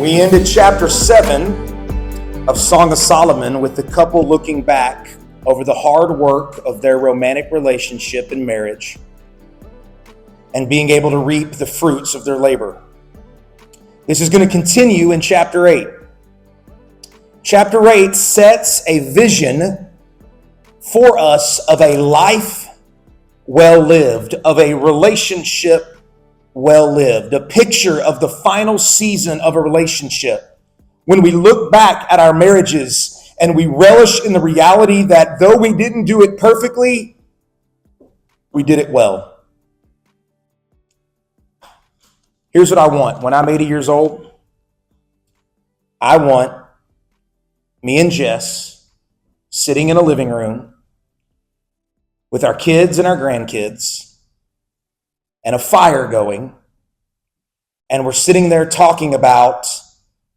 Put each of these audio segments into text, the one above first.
We ended chapter 7 of Song of Solomon with the couple looking back over the hard work of their romantic relationship and marriage and being able to reap the fruits of their labor. This is going to continue in chapter 8. Chapter 8 sets a vision for us of a life well lived, of a relationship well lived, a picture of the final season of a relationship. When we look back at our marriages and we relish in the reality that though we didn't do it perfectly, we did it well. Here's what I want. When I'm 80 years old, I want me and Jess sitting in a living room with our kids and our grandkids and a fire going, and we're sitting there talking about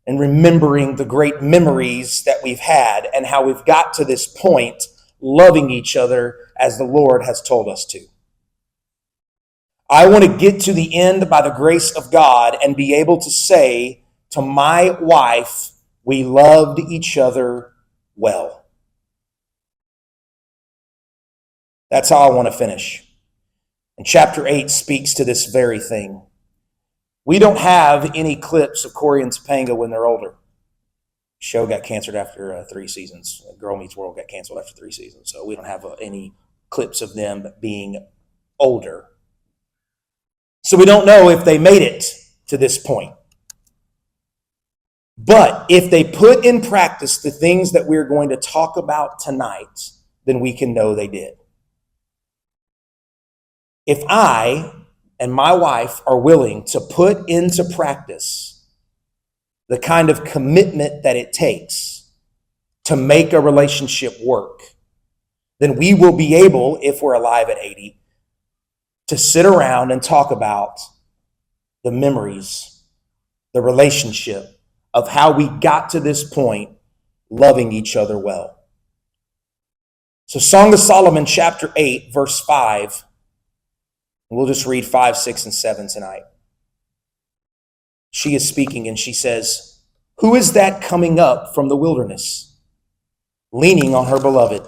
and remembering the great memories that we've had and how we've got to this point loving each other as the Lord has told us to. I want to get to the end by the grace of God and be able to say to my wife, we loved each other well. That's how I want to finish. And chapter 8 speaks to this very thing. We don't have any clips of Corey and Topanga when they're older. The show got canceled after 3 seasons. Girl Meets World got canceled after 3 seasons. So we don't have any clips of them being older. So we don't know if they made it to this point. But if they put in practice the things that we're going to talk about tonight, then we can know they did. If I and my wife are willing to put into practice the kind of commitment that it takes to make a relationship work, then we will be able, if we're alive at 80, to sit around and talk about the memories, the relationship of how we got to this point loving each other well. So Song of Solomon, chapter 8, verse 5. We'll just read 5, 6, and 7 tonight. She is speaking and she says, "Who is that coming up from the wilderness, leaning on her beloved?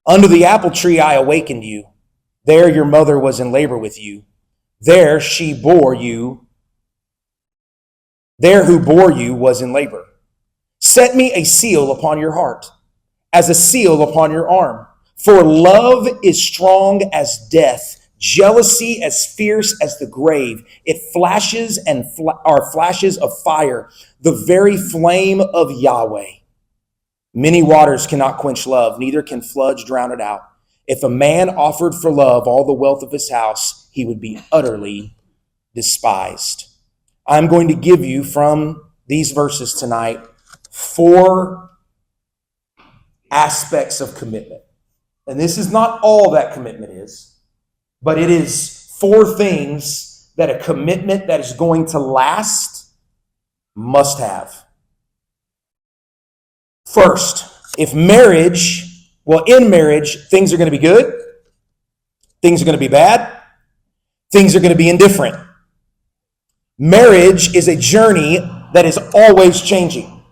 Under the apple tree I awakened you. There your mother was in labor with you. There she bore you. There who bore you was in labor. Set me a seal upon your heart, as a seal upon your arm. For love is strong as death, jealousy as fierce as the grave. It flashes and are flashes of fire, the very flame of Yahweh. Many waters cannot quench love, neither can floods drown it out. If a man offered for love all the wealth of his house, he would be utterly despised." I'm going to give you from these verses tonight 4 aspects of commitment. And this is not all that commitment is, but it is 4 things that a commitment that is going to last must have. First, in marriage, things are going to be good, things are going to be bad, things are going to be indifferent. Marriage is a journey that is always changing.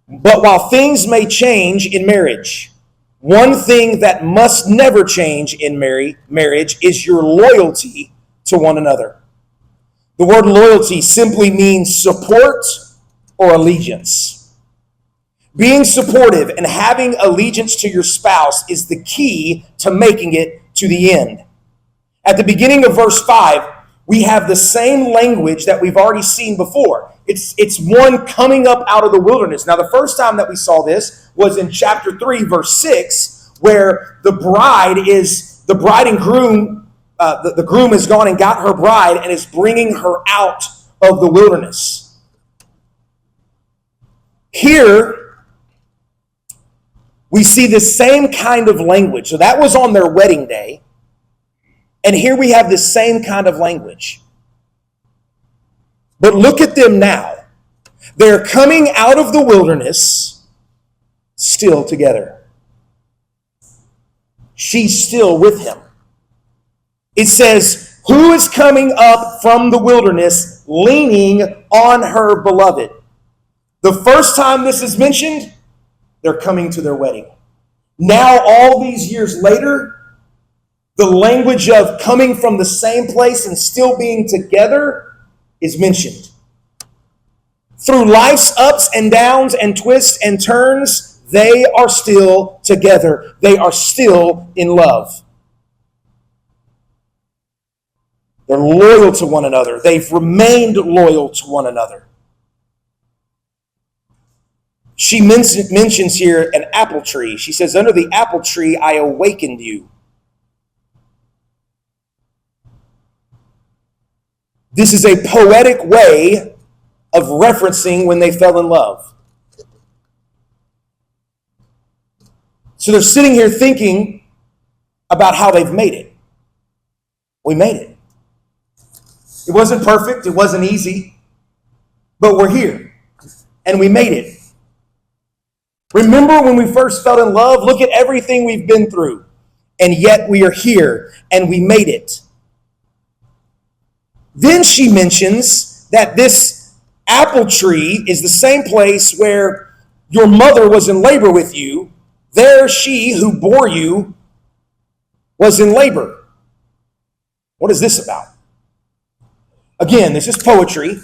But while things may change in marriage, one thing that must never change in marriage is your loyalty to one another. The word loyalty simply means support or allegiance. Being supportive and having allegiance to your spouse is the key to making it to the end. At the beginning of verse 5, we have the same language that we've already seen before. It's one coming up out of the wilderness. Now, the first time that we saw this was in chapter 3, verse 6, where the bride and groom, the groom has gone and got her bride and is bringing her out of the wilderness. Here, we see the same kind of language. So that was on their wedding day. And here we have the same kind of language. But look at them now. They're coming out of the wilderness still together. She's still with him. It says, who is coming up from the wilderness leaning on her beloved. The first time this is mentioned, they're coming to their wedding. Now, all these years later, the language of coming from the same place and still being together is mentioned. Through life's ups and downs and twists and turns, they are still together. They are still in love. They're loyal to one another. They've remained loyal to one another. She mentions here an apple tree. She says, under the apple tree, I awakened you. This is a poetic way of referencing when they fell in love. So they're sitting here thinking about how they've made it. We made it. It wasn't perfect. It wasn't easy. But we're here. And we made it. Remember when we first fell in love? Look at everything we've been through. And yet we are here. And we made it. Then she mentions that this apple tree is the same place where your mother was in labor with you. There she who bore you was in labor. What is this about? Again, this is poetry.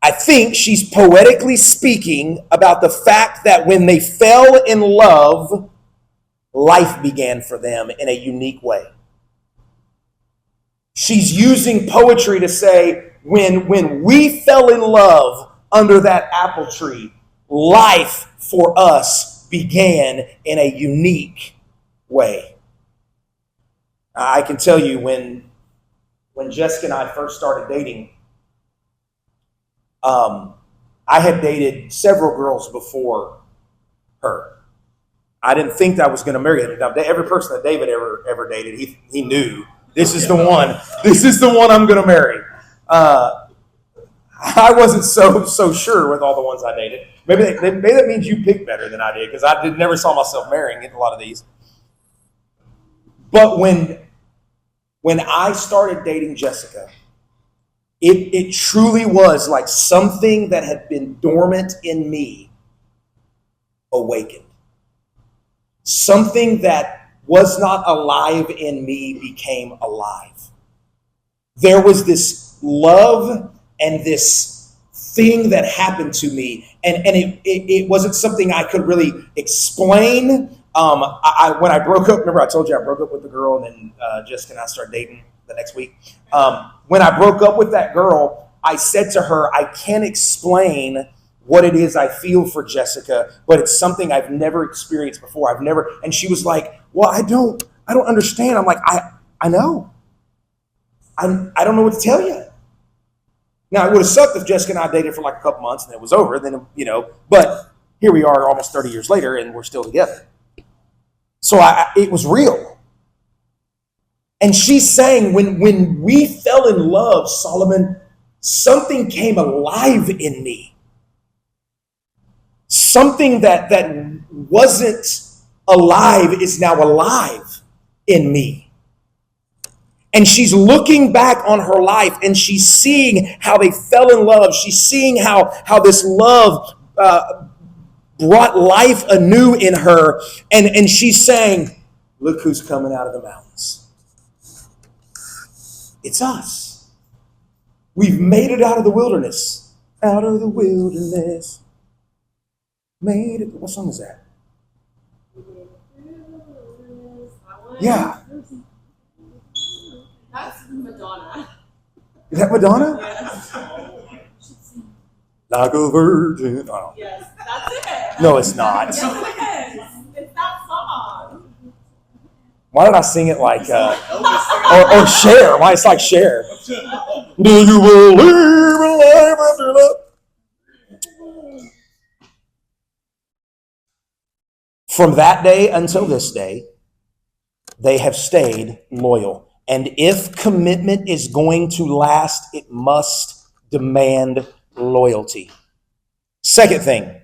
I think she's poetically speaking about the fact that when they fell in love, life began for them in a unique way. She's using poetry to say, when we fell in love under that apple tree, life for us began in a unique way. I can tell you when Jessica and I first started dating, I had dated several girls before her. I didn't think I was going to marry her. Now, every person that David ever dated, he knew this is the one. This is the one I'm going to marry. I wasn't so sure with all the ones I dated. Maybe that means you picked better than I did, because I never saw myself marrying a lot of these. But when I started dating Jessica, it truly was like something that had been dormant in me awakened. Something that was not alive in me became alive. There was this love and this thing that happened to me, and it wasn't something I could really explain. When I broke up, remember I told you I broke up with the girl, and then Jessica and I started dating the next week. When I broke up with that girl, I said to her, I can't explain what it is I feel for Jessica, but it's something I've never experienced before. And she was like, well, I don't understand. I'm like, I know. I don't know what to tell you. Now, it would have sucked if Jessica and I dated for like a couple months and it was over, then, but here we are almost 30 years later and we're still together. So it was real. And she's saying, when we fell in love, Solomon, something came alive in me. Something that wasn't alive is now alive in me. And she's looking back on her life and she's seeing how they fell in love. She's seeing how this love brought life anew in her. And she's saying, look who's coming out of the mountains. It's us. We've made it out of the wilderness. Out of the wilderness. Made it. What song is that? Yeah. That's Madonna. Is that Madonna? Yes. Like a virgin. Oh. Yes, that's it. No, it's not. Yes, it is. It's that song. Why did I sing it like, or Cher? Why it's like Cher? Do you believe in life after love? From that day until this day, they have stayed loyal. And if commitment is going to last, it must demand loyalty. Second thing,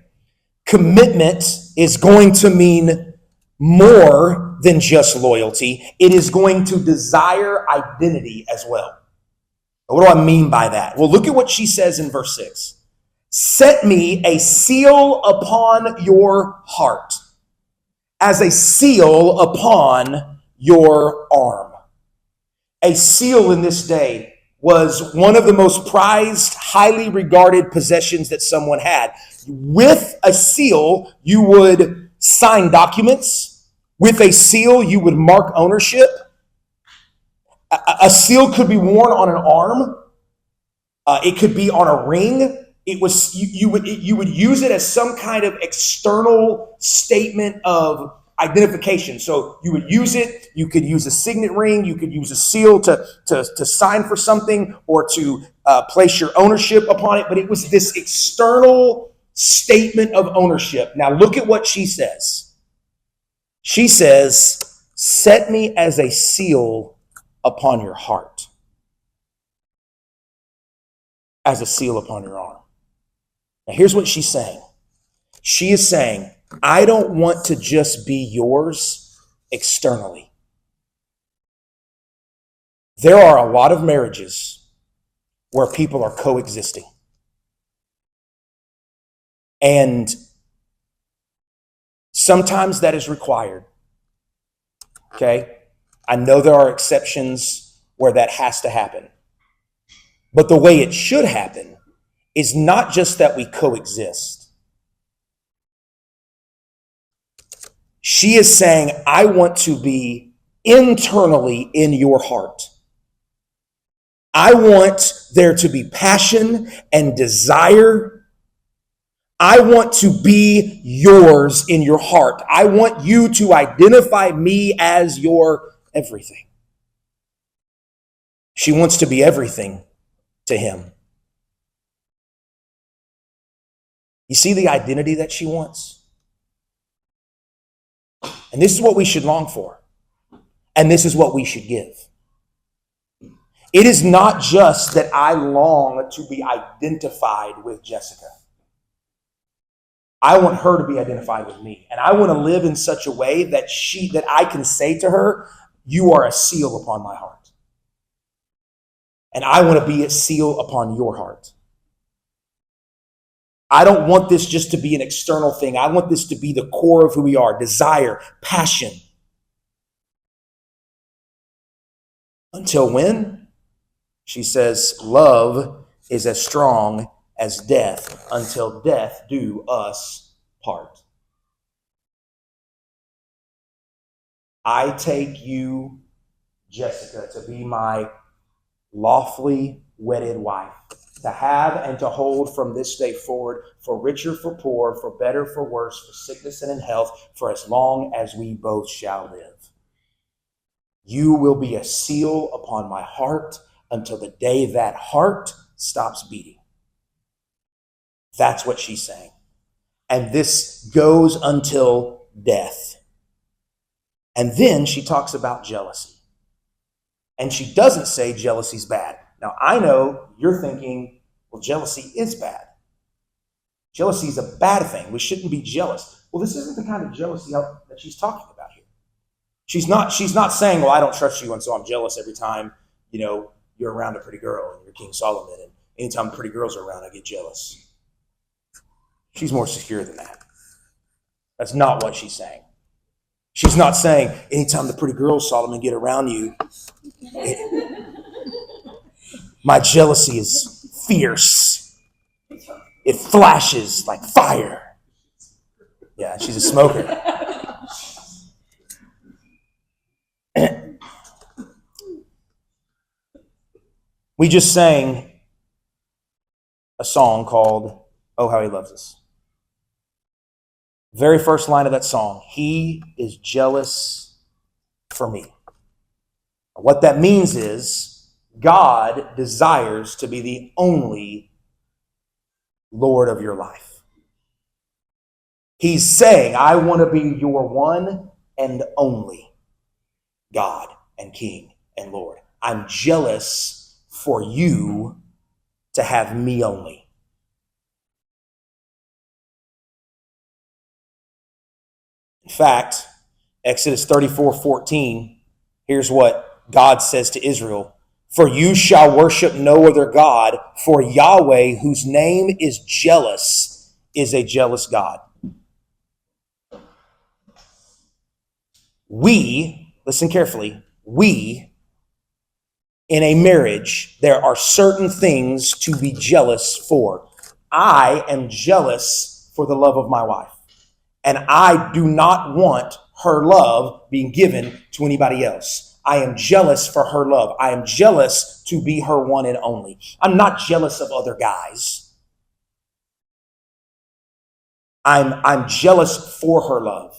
commitment is going to mean more than just loyalty. It is going to desire identity as well. What do I mean by that? Well, look at what she says in verse 6. Set me a seal upon your heart, as a seal upon your arm. A seal in this day was one of the most prized, highly regarded possessions that someone had. With a seal, you would sign documents. With a seal, you would mark ownership. A seal could be worn on an arm. It could be on a ring. You would use it as some kind of external statement of identification. So you would use it. You could use a signet ring. You could use a seal to sign for something or to place your ownership upon it. But it was this external statement of ownership. Now look at what she says. She says, "Set me as a seal upon your heart, as a seal upon your arm." Now, here's what she's saying. She is saying, I don't want to just be yours externally. There are a lot of marriages where people are coexisting. And sometimes that is required. Okay? I know there are exceptions where that has to happen. But the way it should happen is not just that we coexist. She is saying, I want to be internally in your heart. I want there to be passion and desire. I want to be yours in your heart. I want you to identify me as your everything. She wants to be everything to him. You see the identity that she wants? And this is what we should long for. And this is what we should give. It is not just that I long to be identified with Jessica. I want her to be identified with me. And I want to live in such a way that I can say to her, you are a seal upon my heart. And I want to be a seal upon your heart. I don't want this just to be an external thing. I want this to be the core of who we are. Desire, passion. Until when? She says, love is as strong as death, until death do us part. I take you, Jessica, to be my lawfully wedded wife, to have and to hold from this day forward, for richer, for poor, for better, for worse, for sickness and in health, for as long as we both shall live. You will be a seal upon my heart until the day that heart stops beating. That's what she's saying. And this goes until death. And then she talks about jealousy. And she doesn't say jealousy's bad. Now, I know you're thinking, well, jealousy is bad. Jealousy is a bad thing. We shouldn't be jealous. Well, this isn't the kind of jealousy that she's talking about here. She's not saying, well, I don't trust you, and so I'm jealous every time, you're around a pretty girl and you're King Solomon, and anytime pretty girls are around, I get jealous. She's more secure than that. That's not what she's saying. She's not saying, anytime the pretty girls, Solomon, get around you, my jealousy is fierce. It flashes like fire. Yeah, she's a smoker. We just sang a song called Oh, How He Loves Us. Very first line of that song, He is jealous for me. What that means is God desires to be the only Lord of your life. He's saying, I want to be your one and only God and King and Lord. I'm jealous for you to have me only. In fact, Exodus 34:14, here's what God says to Israel. For you shall worship no other God, for Yahweh, whose name is jealous, is a jealous God. We, listen carefully, we, in a marriage, there are certain things to be jealous for. I am jealous for the love of my wife, and I do not want her love being given to anybody else. I am jealous for her love. I am jealous to be her one and only. I'm not jealous of other guys. I'm jealous for her love.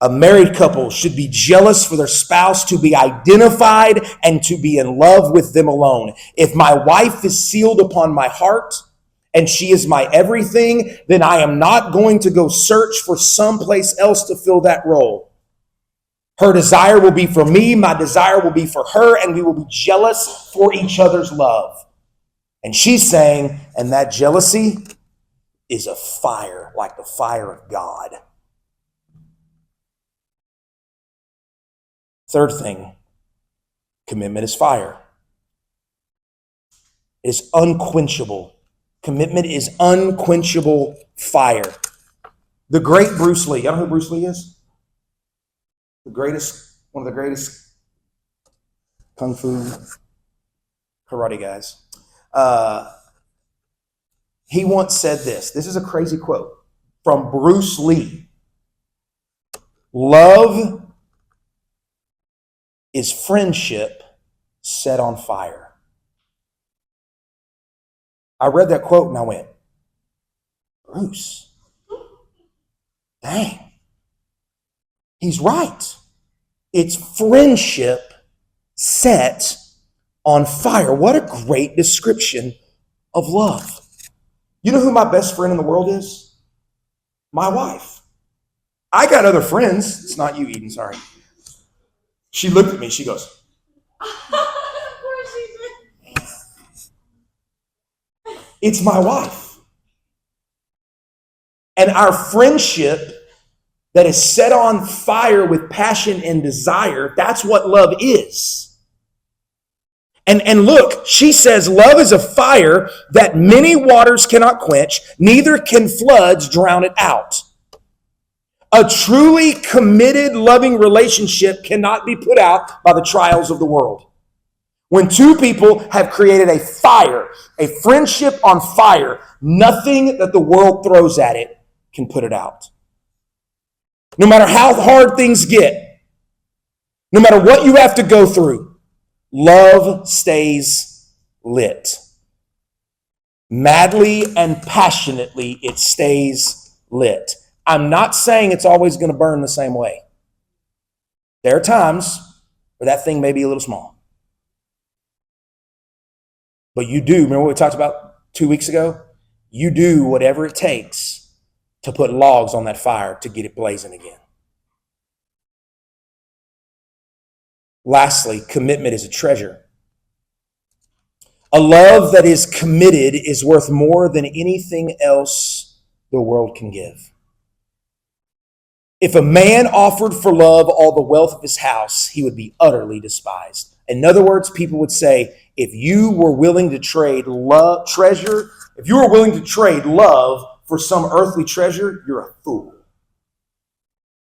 A married couple should be jealous for their spouse to be identified and to be in love with them alone. If my wife is sealed upon my heart and she is my everything, then I am not going to go search for someplace else to fill that role. Her desire will be for me, my desire will be for her, and we will be jealous for each other's love. And she's saying, and that jealousy is a fire, like the fire of God. Third thing, commitment is fire. It is unquenchable. Commitment is unquenchable fire. The great Bruce Lee, you know who Bruce Lee is? One of the greatest kung fu karate guys. He once said this. This is a crazy quote from Bruce Lee. Love is friendship set on fire. I read that quote and I went, Bruce, dang, he's right. It's friendship set on fire. What a great description of love. You know who my best friend in the world is? My wife. I got other friends. It's not you, Eden, sorry. She looked at me, she goes, it's my wife. And our friendship that is set on fire with passion and desire, that's what love is. And look, she says love is a fire that many waters cannot quench, neither can floods drown it out. A truly committed, loving relationship cannot be put out by the trials of the world. When two people have created a fire, a friendship on fire, nothing that the world throws at it can put it out. No matter how hard things get, no matter what you have to go through, love stays lit. Madly and passionately, it stays lit. I'm not saying it's always going to burn the same way. There are times where that thing may be a little small. But you do, remember what we talked about 2 weeks ago? You do whatever it takes to put logs on that fire to get it blazing again. Lastly, commitment is a treasure. A love that is committed is worth more than anything else the world can give. If a man offered for love all the wealth of his house, he would be utterly despised. In other words, people would say, if you were willing to trade love, treasure, if you were willing to trade love for some earthly treasure, you're a fool.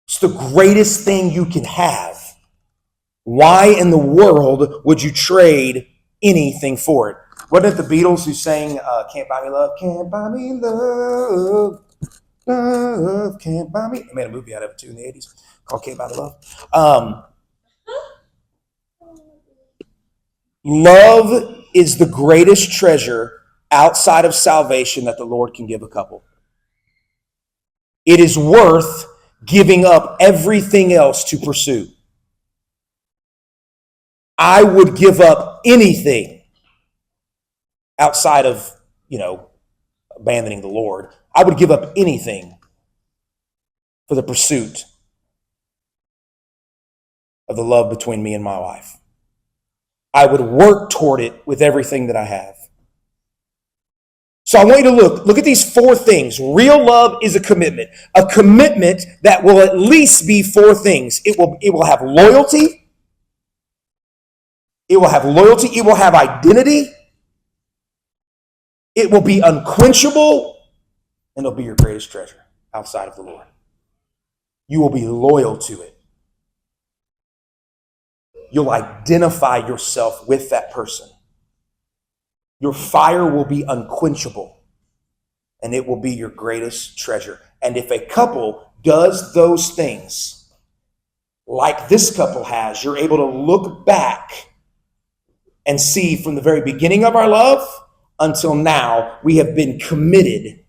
It's the greatest thing you can have. Why in the world would you trade anything for it? Wasn't it the Beatles who sang Can't Buy Me Love? Can't buy me love. Love can't buy me. They made a movie out of it too in the 80s called Can't Buy Me Love. Love is the greatest treasure outside of salvation that the Lord can give a couple. It is worth giving up everything else to pursue. I would give up anything outside of, abandoning the Lord. I would give up anything for the pursuit of the love between me and my wife. I would work toward it with everything that I have. So I want you to look at these four things. Real love is a commitment that will at least be four things. It will have loyalty, It will have loyalty. It will have identity. It will be unquenchable, and it'll be your greatest treasure outside of the Lord. You will be loyal to it. You'll identify yourself with that person. Your fire will be unquenchable, and it will be your greatest treasure. And if a couple does those things like this couple has, you're able to look back and see from the very beginning of our love until now, we have been committed,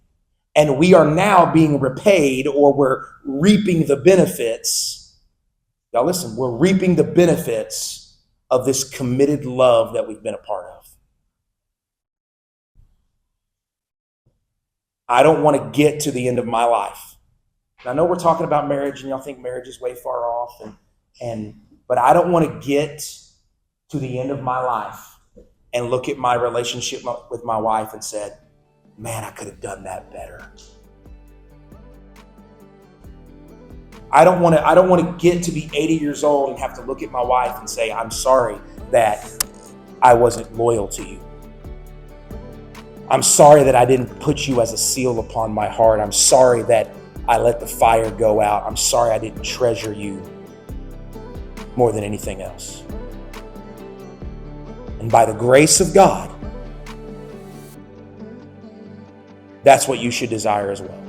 and we are now being repaid, or we're reaping the benefits. Now listen, we're reaping the benefits of this committed love that we've been a part of. I don't want to get to the end of my life. I know we're talking about marriage, and y'all think marriage is way far off, but I don't want to get to the end of my life and look at my relationship with my wife and said, man, I could have done that better. I don't want to get to be 80 years old and have to look at my wife and say, I'm sorry that I wasn't loyal to you. I'm sorry that I didn't put you as a seal upon my heart. I'm sorry that I let the fire go out. I'm sorry I didn't treasure you more than anything else. And by the grace of God, that's what you should desire as well.